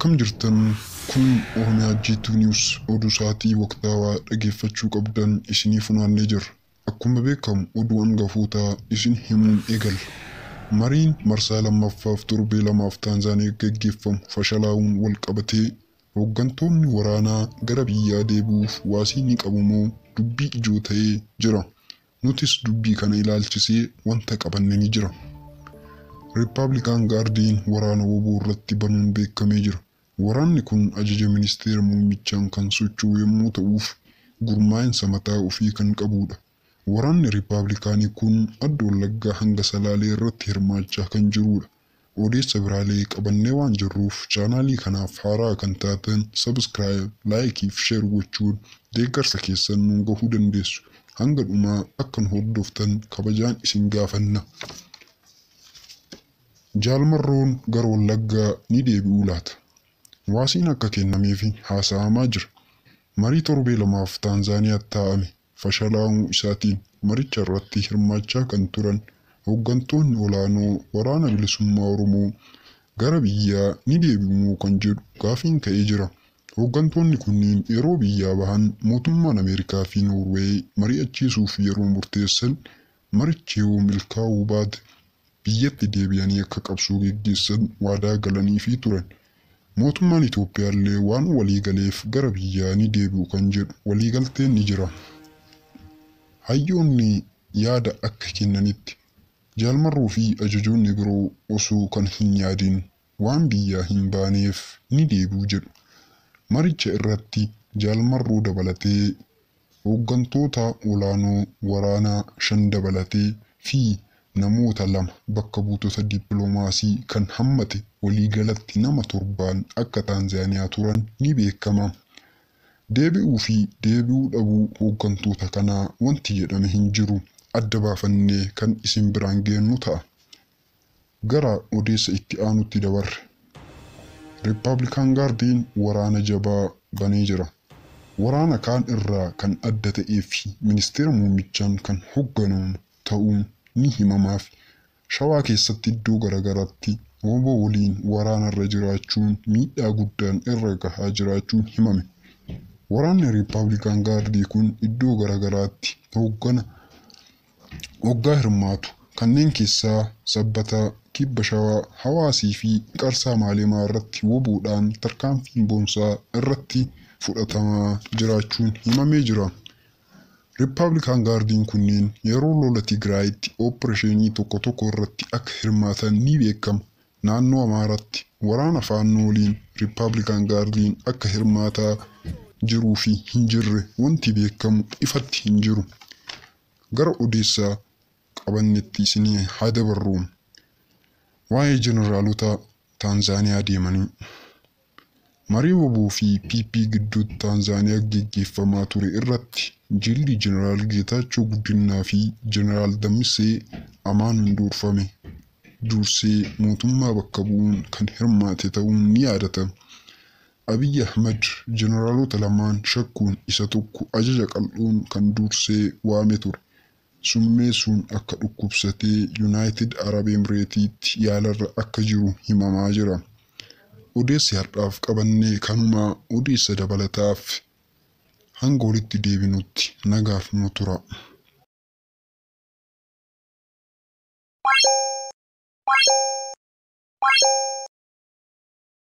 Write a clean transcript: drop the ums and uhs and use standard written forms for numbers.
Akkam jirtan kun Oromiyaa Jiituu News oduu sa'aatii waqtaawaa dhageeffachuu qabdan isinii funaannee jirra. Akkuma beekamu oduu hangafoota isin himuun eegalla. Mariin marsaa lammaffaaf torbee lamaaf Taanzaaniyaa gaggeeffamu fashalaa'uun wal qabatee hooggantoonni waraanaa gara biyyaa deebi'uuf waasii ni qabu moo dubbii ijoo ta'ee jira. Nutis dubbii kana ilaalchisee wanta qabanne ni jira. Republican Guardian waraana woboo irratti banuun beekamee jira. Waraanni kun ajaja ministeera muummichaan kan socho'u yommuu ta'uuf gurmaa'insa mataa ofii kan qabudha. Waraanni Ripaabilikaanii kun adda Wallaggaa hanga Salaalee irratti hirmaachaa kan jirudha. Odeessa biraalee qabannee waan jirruuf chaanaalii kanaaf haaraa kan taatan subscribe, like fi share gochuun deeggarsa keessan nuun gahuu dandeessu. Hanga dhumaa akka nu hordoftan kabajaan isin gaafanna. Jaalmarroon gara Wallaggaa ni deebi'uu laata? Waasiin akka kennameef haasa'amaa jira. Marii torbee lamaaf Taanzaaniyaatti taa'ame fashalaa'uu isaatiin maricha irratti hirmaachaa kan turan hooggantoonni olaanoo waraana bilisummaa Oromoo gara biyyaa ni deebi'uu kan jedhu gaafiin ka'ee jira. Hooggantoonni kunniin yeroo biyyaa bahan mootummaan Ameerikaa fi Noorweey mari'achiisuuf yeroo murteessan marichi yoo milkaa'uu baate biyyatti deebi'anii akka qabsoo gaggeessan waadaa galanii turan. Mootummaan Itoophiyaa illee waan waliigaleef gara biyyaa ni deebi'u kan jedhu waliigalteen ni jira. Hayyoonni yaada akka kennanitti Jaalmarroo fi ajajoonni biroo osoo kan hin yaadin waan biyyaa hin baaneef ni deebi'u jedhu. Maricha irratti Jaalmarroo dabalatee hooggantoota olaanoo waraanaa 5 dabalatee fi namoota 2 bakka buutota dippiloomaasii kan hammate waliigalatti nama 7 akka Taanzaaniyaa turan ni beekama. Deebi'uu fi deebi'uu dhabuu hooggantoota kanaa wanti jedhame hin jiru. Adda baafannee kan isin biraan geennu ta'a. Gara odeessa itti aanutti dabarre. Republican Guardian waraana jabaa banee jira. Waraana kaan irraa kan adda ta'ee fi ministeera muummichaan kan hoogganamu ta'uun ni himamaaf. Shawaa keessatti iddoo garagaraatti woboo waliin waraanarra jiraachuun miidhaa guddaan irra gahaa jiraachuun himame. Waraanni Republican Guardian kun iddoo garagaraatti hoggaa hirmaatu kanneen keessaa Sabbataa, Kibba Shawaa, Hawaasii fi Qarsaa Maalemaa irratti woboodhaan tarkaanfiin boonsaa irratti fudhatamaa jiraachuun himamee jira. Republican Guardian kunniin yeroo lola Tigraayitti ooppereeshinii tokko irratti akka hirmaatan ni beekama. Naannoo Amaaraatti waraana faannoo waliin Republican Guardian akka hirmaataa jiruu fi hin jirre wanti beekamu ifatti hin jiru. Gara odeessaa qabannetti isinii haa dabarru. Waa'ee jeneraalota Taanzaaniyaa deemanii. Marii woboo fi PP gidduutti Taanzaaniyaa gaggeeffamaa ture irratti jilli Jeneraal Geetaachoo Guddinaa fi Jeneraal Dammisee Amaanuun dursee mootummaa bakka bu'uun kan hirmaate ta'uun ni yaadatama. Abiy Ahmed jeneraalota lamaan shakkuun isa tokko ajaja qal'oon kan dursee waame ture. Summeessuun akka dhukkubsatee United Arab Emirateetti yaalarra akka jiru himamaa jira. Odeessi har'aaf qabannee kanuma. Odeessa dabalataaf hanga walitti deebinutti nagaaf nu tura.